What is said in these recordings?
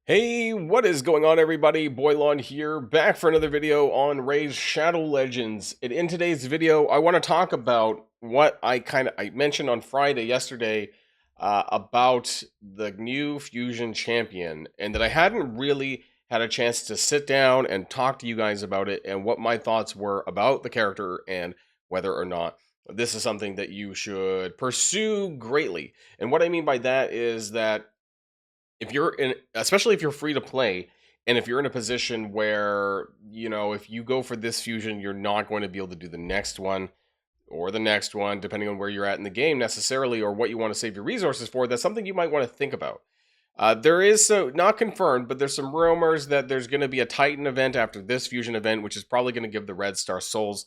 Hey, what is going on, everybody? Boilon here, back for another video on Ray's Shadow Legends. And in today's video, I want to talk about what I mentioned on Friday yesterday about the new Fusion Champion, and that I hadn't really had a chance to sit down and talk to you guys about it, and what my thoughts were about the character, and whether or not this is something that you should pursue greatly. And what I mean by that is that if you're in, especially if you're free to play, and if you're in a position where, if you go for this fusion, you're not going to be able to do the next one or the next one, depending on where you're at in the game necessarily, or what you want to save your resources for. That's something you might want to think about. There is, so not confirmed, but there's some rumors that there's going to be a Titan event after this fusion event, which is probably going to give the Red Star souls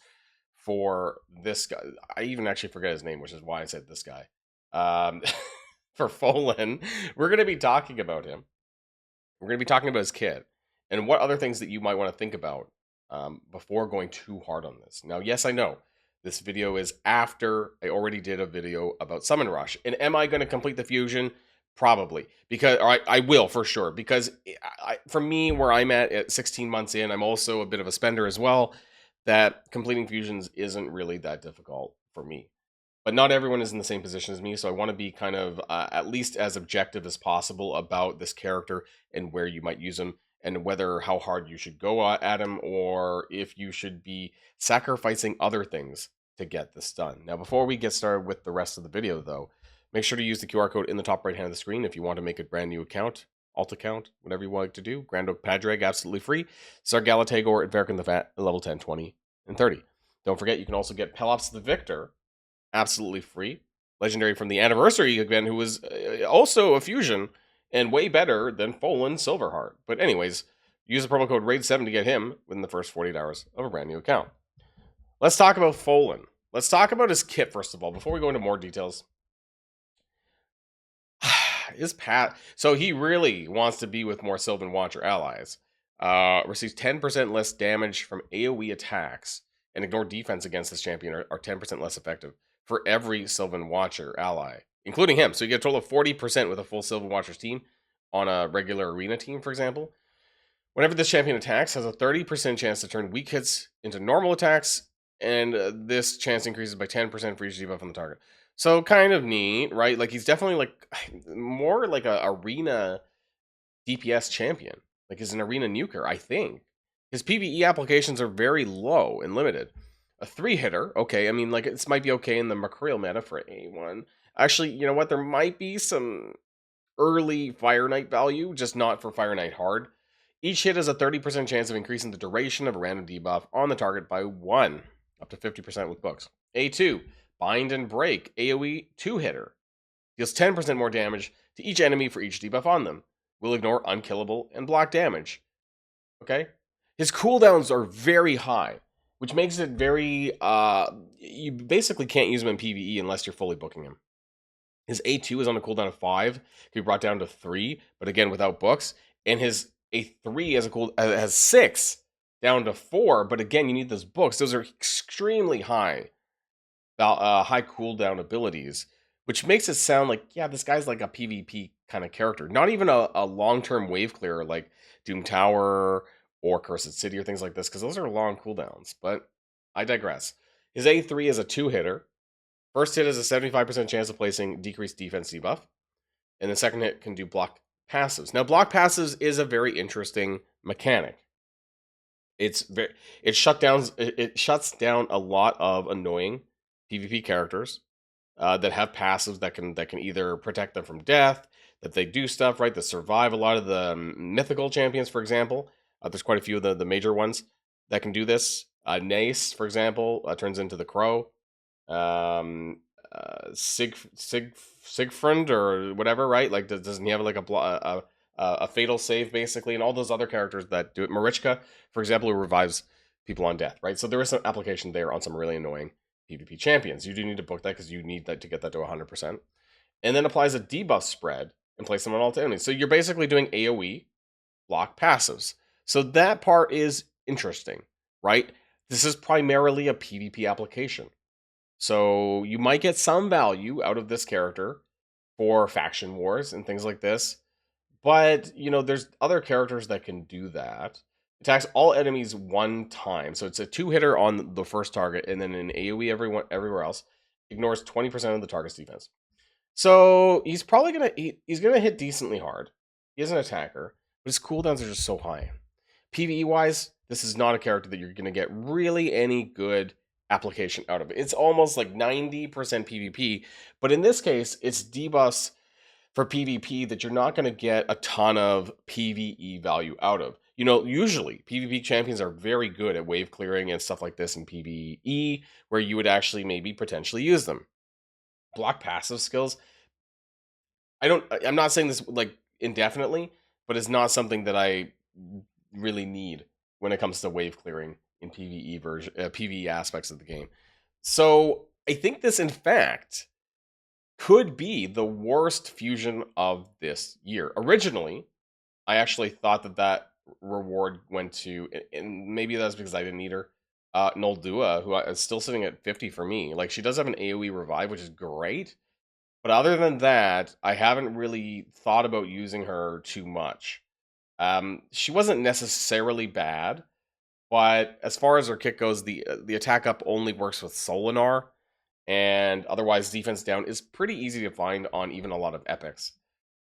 for this guy. I even actually forget his name, which is why I said this guy. Um, for Folan, we're going to be talking about him. We're going to be talking about his kid and what other things that you might want to think about before going too hard on this. Now, yes, I know this video is after I already did a video about Summon Rush. And am I going to complete the fusion? Probably. Because I will for sure. Because for me, where I'm at 16 months in, I'm also a bit of a spender as well, that completing fusions isn't really that difficult for me. But not everyone is in the same position as me, so I want to be kind of at least as objective as possible about this character and where you might use him, and whether how hard you should go at him, or if you should be sacrificing other things to get this done. Now, before we get started with the rest of the video, though, make sure to use the QR code in the top right hand of the screen if you want to make a brand new account, alt account, whatever you want to do. Grand Oak Padraig, absolutely free. Sargala Tagor and Verican the Fat, level 10, 20, and 30. Don't forget, you can also get Pelops the Victor, absolutely free. Legendary from the anniversary event, who was also a fusion and way better than Folan Silverhart. But anyways, use the promo code RAID7 to get him within the first 48 hours of a brand new account. Let's talk about Folan. Let's talk about his kit first of all, before we go into more details. So he really wants to be with more Sylvan Watcher allies. Receives 10% less damage from AoE attacks, and ignore defense against this champion are 10% less effective for every Sylvan Watcher ally, including him. So you get a total of 40% with a full Sylvan Watchers team on a regular arena team, for example. Whenever this champion attacks, has a 30% chance to turn weak hits into normal attacks, and this chance increases by 10% for each debuff on the target. So kind of neat, right? Like, he's definitely like more like a arena DPS champion. Like, he's an arena nuker, I think. His PvE applications are very low and limited. A 3-hitter, okay, I mean, like, this might be okay in the Macreal meta for A1. Actually, you know what? There might be some early Fire Knight value, just not for Fire Knight hard. Each hit has a 30% chance of increasing the duration of a random debuff on the target by 1, up to 50% with books. A2, Bind and Break, AoE 2-hitter. Deals 10% more damage to each enemy for each debuff on them. Will ignore unkillable and block damage. Okay? His cooldowns are very high, which makes it very, you basically can't use him in PvE unless you're fully booking him. His A2 is on a cooldown of 5, can be brought down to 3, but again without books. And his A3 has 6 down to 4, but again you need those books. Those are extremely high cooldown abilities, which makes it sound like, yeah, this guy's like a PvP kind of character. Not even a long-term wave clearer like Doom Tower or Cursed City or things like this, because those are long cooldowns, but I digress. His A3 is a 2-hitter. First hit has a 75% chance of placing decreased defense debuff, and the second hit can do block passives. Now, block passives is a very interesting mechanic. It shuts down a lot of annoying PvP characters that have passives that can either protect them from death, that they do stuff right, that survive. A lot of the mythical champions, for example, there's quite a few of the major ones that can do this. Nace, for example, turns into the Crow. Sigfriend or whatever, right? Like, doesn't he have like a fatal save basically, and all those other characters that do it? Marichka, for example, who revives people on death, right? So there is some application there on some really annoying PvP champions. You do need to book that because you need that to get that to 100%. And then applies a debuff spread and place them on all enemies. So you're basically doing AoE block passives. So that part is interesting, right? This is primarily a PvP application. So you might get some value out of this character for faction wars and things like this, But, there's other characters that can do that. Attacks all enemies one time. So it's a two-hitter on the first target, and then an AoE everywhere else. Ignores 20% of the target's defense. So he's probably he's gonna hit decently hard. He is an attacker, but his cooldowns are just so high. PvE wise, this is not a character that you're gonna get really any good application out of. It's almost like 90% PvP, but in this case, it's debuffs for PvP that you're not going to get a ton of PvE value out of. Usually PvP champions are very good at wave clearing and stuff like this in PvE, where you would actually maybe potentially use them. Block passive skills. I'm not saying this like indefinitely, but it's not something that I really need when it comes to wave clearing in PvE aspects of the game. So I think this, in fact, could be the worst fusion of this year. Originally, I actually thought that reward went to, and maybe that's because I didn't need her, Noldua, who is still sitting at 50 for me. Like, she does have an AoE revive, which is great. But other than that, I haven't really thought about using her too much. She wasn't necessarily bad, but as far as her kit goes, the attack up only works with Solinar, and otherwise defense down is pretty easy to find on even a lot of epics.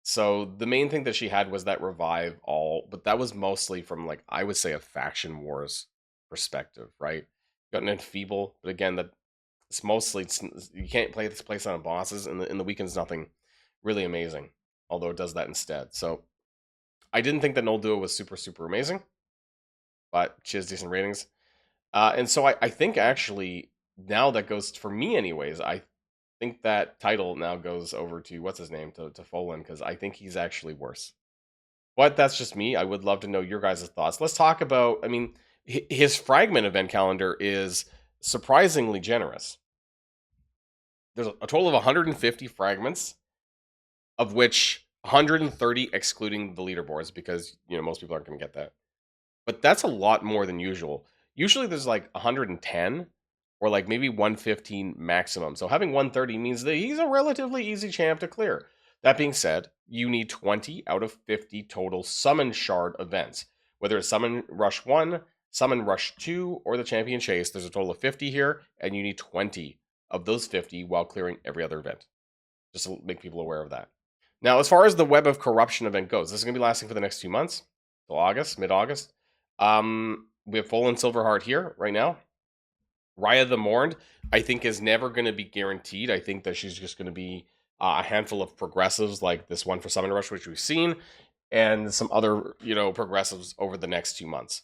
So the main thing that she had was that revive all, but that was mostly from, like, I would say, a faction wars perspective, right? Got an enfeeble, but again, you can't play this place on bosses, and the weekend's nothing really amazing, although it does that instead. So I didn't think that Noldua was super, super amazing, but she has decent ratings. And so I think actually now that goes, for me anyways, I think that title now goes over to, what's his name, to Folan, because I think he's actually worse. But that's just me. I would love to know your guys' thoughts. Let's talk about, his fragment event calendar is surprisingly generous. There's a total of 150 fragments, of which 130 excluding the leaderboards, because most people aren't going to get that. But that's a lot more than usual. Usually there's like 110 or like maybe 115 maximum. So having 130 means that he's a relatively easy champ to clear. That being said, you need 20 out of 50 total Summon Shard events. Whether it's Summon Rush 1, Summon Rush 2, or the Champion Chase, there's a total of 50 here, and you need 20 of those 50 while clearing every other event. Just to make people aware of that. Now, as far as the Web of Corruption event goes, this is going to be lasting for the next 2 months, till August, mid-August. We have Folan Silverhart here right now. Raya the Mourned, I think, is never going to be guaranteed. I think that she's just going to be a handful of progressives like this one for Summon Rush, which we've seen, and some other, progressives over the next 2 months.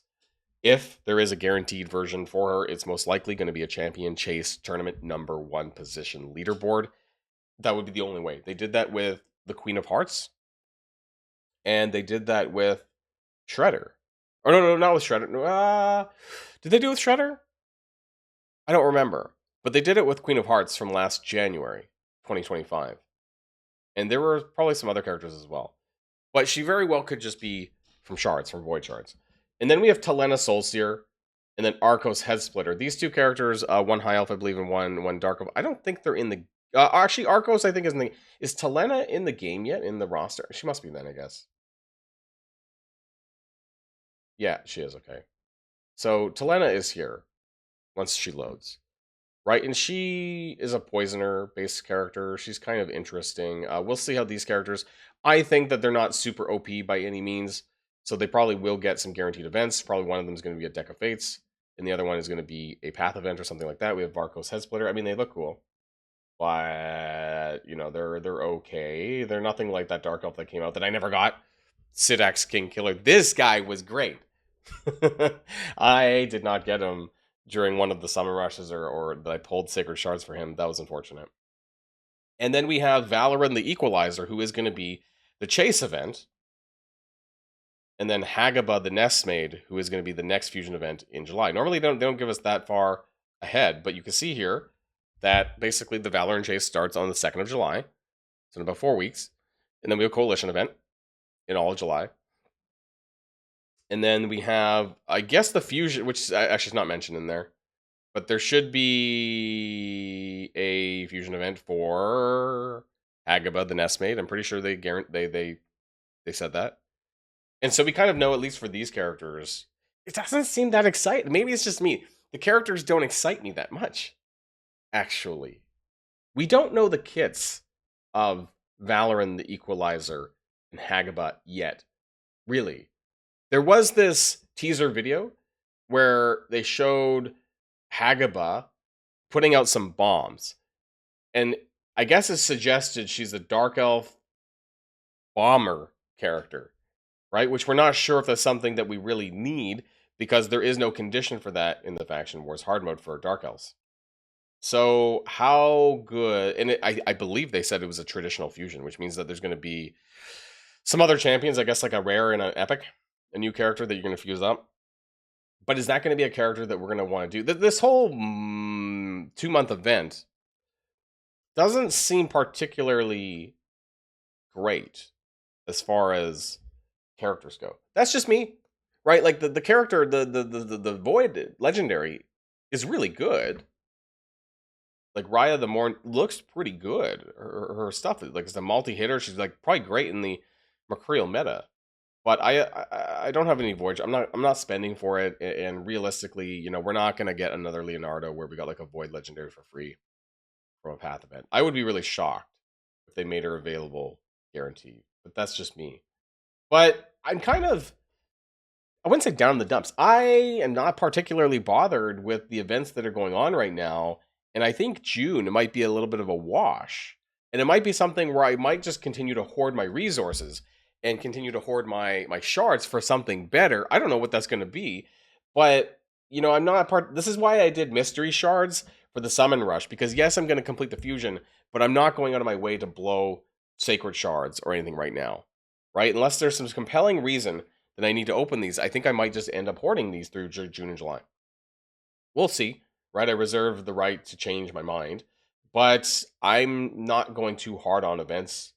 If there is a guaranteed version for her, it's most likely going to be a Champion Chase tournament #1 position leaderboard. That would be the only way. They did that with the Queen of Hearts, and they did that with Shredder. Or no, not with Shredder. Did they do it with Shredder? I don't remember. But they did it with Queen of Hearts from last January, 2025. And there were probably some other characters as well. But she very well could just be from Shards, from Void Shards. And then we have Talena Soulseer, and then Arcos Headsplitter. These two characters, one High Elf, I believe, and one Dark Elf. I don't think they're in the... actually, Arcos, I think, is in the... Is Talena in the game yet, in the roster? She must be then, I guess. Yeah, she is, okay. So Talena is here once she loads, right? And she is a poisoner-based character. She's kind of interesting. We'll see how these characters... I think that they're not super OP by any means, so they probably will get some guaranteed events. Probably one of them is going to be a Deck of Fates, and the other one is going to be a Path event or something like that. We have Varkos Headsplitter. I mean, they look cool, but, they're okay. They're nothing like that Dark Elf that came out that I never got. Sidax King Killer. This guy was great. I did not get him during one of the summer rushes, or that I pulled Sacred Shards for him. That was unfortunate. And then we have Valoran the Equalizer, who is going to be the Chase event. And then Hagaba the Nestmaid, who is going to be the next fusion event in July. Normally, they don't give us that far ahead, but you can see here that basically the Valoran Chase starts on the 2nd of July. So in about 4 weeks. And then we have a Coalition event in all of July. And then we have, I guess, the fusion, which actually is not mentioned in there. But there should be a fusion event for Hagaba the Nestmaid. I'm pretty sure they They said that. And so we kind of know, at least for these characters, it doesn't seem that exciting. Maybe it's just me. The characters don't excite me that much, actually. We don't know the kits of Valoran the Equalizer and Hagaba yet, really. There was this teaser video where they showed Hagaba putting out some bombs. And I guess it's suggested she's a Dark Elf bomber character, right? Which we're not sure if that's something that we really need, because there is no condition for that in the Faction Wars hard mode for Dark Elves. So how good, and I believe they said it was a traditional fusion, which means that there's going to be some other champions, I guess like a rare and an epic, a new character that you're going to fuse up. But is that going to be a character that we're going to want to do? This whole 2-month event doesn't seem particularly great as far as characters go. That's just me, right? Like the character, the Void Legendary is really good. Like Raya the Morn looks pretty good. Her stuff, like, it's a multi-hitter. She's like probably great in the Mercurial meta. But I don't have any Void. I'm not spending for it. And realistically, you know, we're not gonna get another Leonardo where we got like a Void Legendary for free from a Path event. I would be really shocked if they made her available guaranteed. But that's just me. But I'm kind of, I wouldn't say down in the dumps. I am not particularly bothered with the events that are going on right now. And I think June, it might be a little bit of a wash. And it might be something where I might just continue to hoard my resources and continue to hoard my shards for something better. I don't know what that's going to be. But, you know, I'm not part. This is why I did mystery shards for the summon rush. Because yes, I'm going to complete the fusion, but I'm not going out of my way to blow sacred shards or anything right now. Right? Unless there's some compelling reason that I need to open these, I think I might just end up hoarding these through June and July. We'll see. Right, I reserve the right to change my mind, but I'm not going too hard on events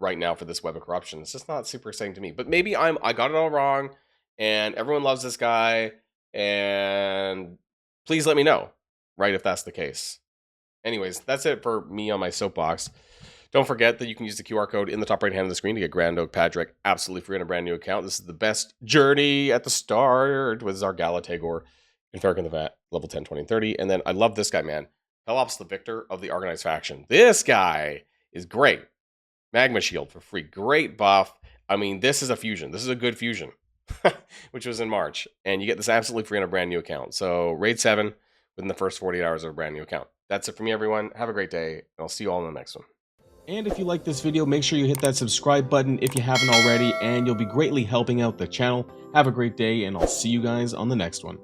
right now for this Web of Corruption. It's just not super exciting to me. But maybe I got it all wrong, and everyone loves this guy, and please let me know, right, if that's the case. Anyways, that's it for me on my soapbox. Don't forget that you can use the QR code in the top right hand of the screen to get Grand Oak Padric absolutely free on a brand new account. This is the best journey at the start with Zargala Tagor and Farrakhan the Vat, level 10, 20, and 30. And then I love this guy, man. Pelops the Victor of the Organized Faction. This guy is great. Magma Shield for free. Great buff. I mean, this is a fusion. This is a good fusion, which was in March. And you get this absolutely free on a brand new account. So raid 7 within the first 48 hours of a brand new account. That's it for me, everyone. Have a great day, and I'll see you all in the next one. And if you like this video, make sure you hit that subscribe button if you haven't already, and you'll be greatly helping out the channel. Have a great day, and I'll see you guys on the next one.